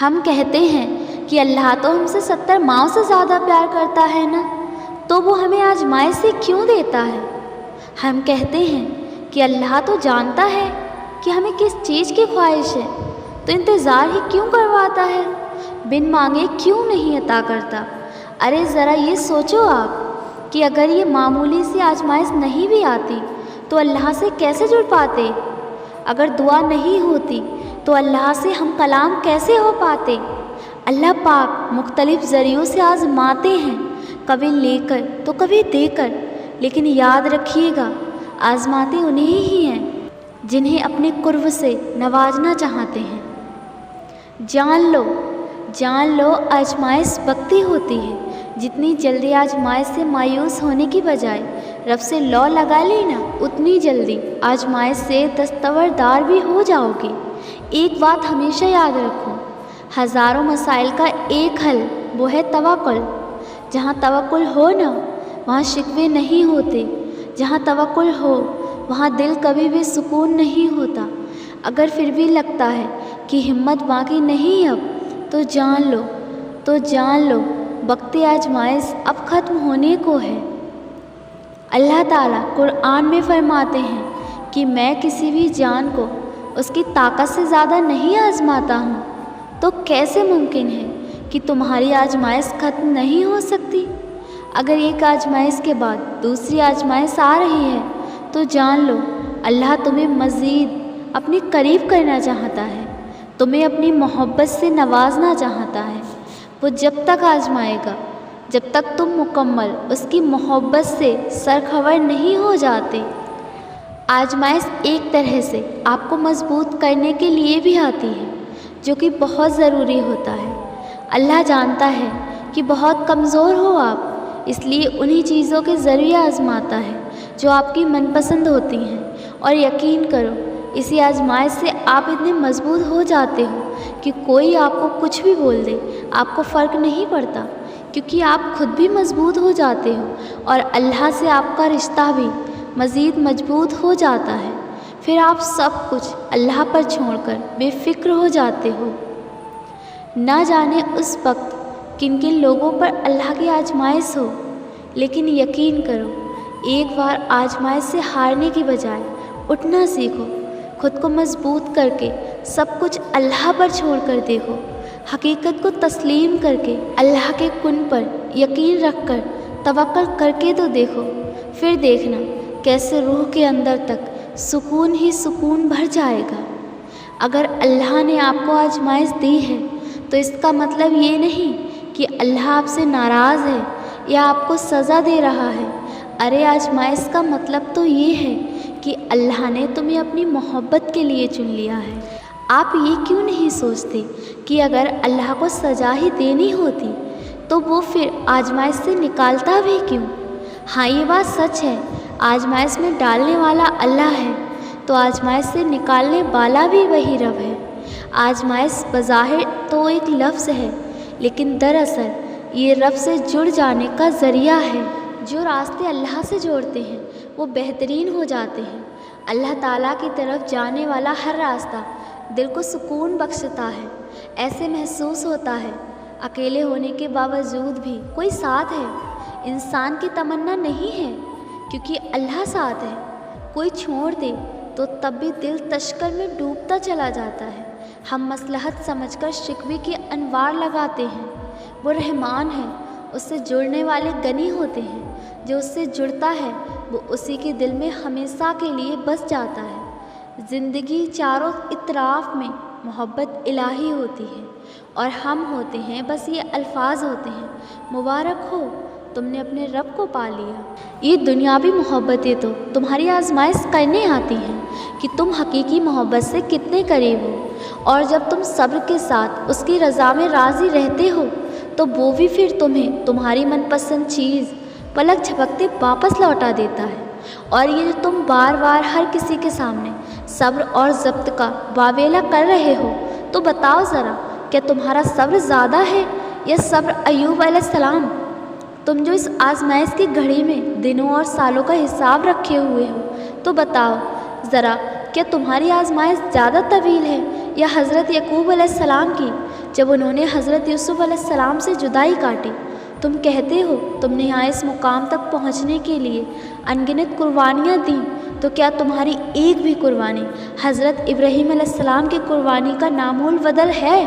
ہم کہتے ہیں کہ اللہ تو ہم سے 70 ماؤں سے زیادہ پیار کرتا ہے نا، تو وہ ہمیں آزمائش سے کیوں دیتا ہے؟ ہم کہتے ہیں کہ اللہ تو جانتا ہے کہ ہمیں کس چیز کی خواہش ہے، تو انتظار ہی کیوں کرواتا ہے؟ بن مانگے کیوں نہیں عطا کرتا؟ ارے ذرا یہ سوچو آپ کہ اگر یہ معمولی سی آزمائش نہیں بھی آتی تو اللہ سے کیسے جڑ پاتے؟ اگر دعا نہیں ہوتی تو اللہ سے ہم کلام کیسے ہو پاتے؟ اللہ پاک مختلف ذریعوں سے آزماتے ہیں، کبھی لے کر تو کبھی دے کر، لیکن یاد رکھیے گا آزماتے انہیں ہی ہیں جنہیں اپنے قرب سے نوازنا چاہتے ہیں۔ جان لو آزمائش وقتی ہوتی ہے، جتنی جلدی آزمائش سے مایوس ہونے کی بجائے رب سے لو لگا لینا، اتنی جلدی آزمائش سے دستبردار بھی ہو جاؤ گے۔ ایک بات ہمیشہ یاد رکھو، ہزاروں مسائل کا ایک حل، وہ ہے توکل۔ جہاں توکل ہو نا، وہاں شکوے نہیں ہوتے۔ جہاں توکل ہو وہاں دل کبھی بھی سکون نہیں ہوتا۔ اگر پھر بھی لگتا ہے کہ ہمت باقی نہیں اب، تو جان لو وقت آزمائش اب ختم ہونے کو ہے۔ اللہ تعالیٰ قرآن میں فرماتے ہیں کہ میں کسی بھی جان کو اس کی طاقت سے زیادہ نہیں آزماتا ہوں، تو کیسے ممکن ہے کہ تمہاری آزمائش ختم نہیں ہو سکتی؟ اگر ایک آزمائش کے بعد دوسری آزمائش آ رہی ہے تو جان لو اللہ تمہیں مزید اپنے قریب کرنا چاہتا ہے، تمہیں اپنی محبت سے نوازنا چاہتا ہے۔ وہ جب تک آزمائے گا جب تک تم مکمل اس کی محبت سے سرخور نہیں ہو جاتے۔ آزمائش ایک طرح سے آپ کو مضبوط کرنے کے لیے بھی آتی ہے، جو کہ بہت ضروری ہوتا ہے۔ اللہ جانتا ہے کہ بہت کمزور ہو آپ، اس لیے انہی چیزوں کے ذریعے آزماتا ہے جو آپ کی من پسند ہوتی ہیں، اور یقین کرو اسی آزمائش سے آپ اتنے مضبوط ہو جاتے ہو کہ کوئی آپ کو کچھ بھی بول دے آپ کو فرق نہیں پڑتا، کیونکہ آپ خود بھی مضبوط ہو جاتے ہو اور اللہ سے آپ کا رشتہ بھی مزید مضبوط ہو جاتا ہے۔ پھر آپ سب کچھ اللہ پر چھوڑ کر بے فکر ہو جاتے ہو۔ نہ جانے اس وقت کن کن لوگوں پر اللہ کی آزمائش ہو، لیکن یقین کرو ایک بار آزمائش سے ہارنے کی بجائے اٹھنا سیکھو، خود کو مضبوط کر کے سب کچھ اللہ پر چھوڑ کر دیکھو، حقیقت کو تسلیم کر کے اللہ کے کن پر یقین رکھ کر توکل کر کے تو دیکھو، پھر دیکھنا کیسے روح کے اندر تک سکون ہی سکون بھر جائے گا۔ اگر اللہ نے آپ کو آزمائش دی ہے تو اس کا مطلب یہ نہیں کہ اللہ آپ سے ناراض ہے یا آپ کو سزا دے رہا ہے۔ ارے آزمائش کا مطلب تو یہ ہے کہ اللہ نے تمہیں اپنی محبت کے لیے چن لیا ہے۔ آپ یہ کیوں نہیں سوچتے کہ اگر اللہ کو سزا ہی دینی ہوتی تو وہ پھر آزمائش سے نکالتا بھی کیوں؟ ہاں یہ بات سچ ہے، آزمائش میں ڈالنے والا اللہ ہے تو آزمائش سے نکالنے والا بھی وہی رب ہے۔ آزمائش بظاہر تو ایک لفظ ہے، لیکن دراصل یہ رب سے جڑ جانے کا ذریعہ ہے۔ جو راستے اللہ سے جوڑتے ہیں وہ بہترین ہو جاتے ہیں۔ اللہ تعالیٰ کی طرف جانے والا ہر راستہ دل کو سکون بخشتا ہے، ایسے محسوس ہوتا ہے اکیلے ہونے کے باوجود بھی کوئی ساتھ ہے۔ انسان کی تمنا نہیں ہے کیونکہ اللہ ساتھ ہے، کوئی چھوڑ دے تو تب بھی دل تشکر میں ڈوبتا چلا جاتا ہے۔ ہم مصلحت سمجھ کر شکوے کی انوار لگاتے ہیں، وہ رحمان ہے، اس سے جڑنے والے غنی ہوتے ہیں، جو اس سے جڑتا ہے وہ اسی کے دل میں ہمیشہ کے لیے بس جاتا ہے۔ زندگی چاروں اطراف میں محبت الہی ہوتی ہے اور ہم ہوتے ہیں بس یہ الفاظ ہوتے ہیں، مبارک ہو تم نے اپنے رب کو پا لیا۔ یہ دنیاوی محبتیں تو تمہاری آزمائش کرنے آتی ہیں کہ تم حقیقی محبت سے کتنے قریب ہو، اور جب تم صبر کے ساتھ اس کی رضا میں راضی رہتے ہو تو وہ بھی پھر تمہیں تمہاری من پسند چیز پلک جھپکتے واپس لوٹا دیتا ہے۔ اور یہ جو تم بار بار ہر کسی کے سامنے صبر اور ضبط کا واویلا کر رہے ہو، تو بتاؤ ذرا کیا تمہارا صبر زیادہ ہے یا صبر ایوب علیہ السلام؟ تم جو اس آزمائش کی گھڑی میں دنوں اور سالوں کا حساب رکھے ہوئے ہو، تو بتاؤ ذرا کیا تمہاری آزمائش زیادہ طویل ہے یا حضرت یعقوب علیہ السلام کی، جب انہوں نے حضرت یوسف علیہ السلام سے جدائی کاٹی۔ تم کہتے ہو تم نے یہاں اس مقام تک پہنچنے کے لیے انگنت قربانیاں دیں، تو کیا تمہاری ایک بھی قربانی حضرت ابراہیم علیہ السلام کی قربانی کا نامول بدل ہے؟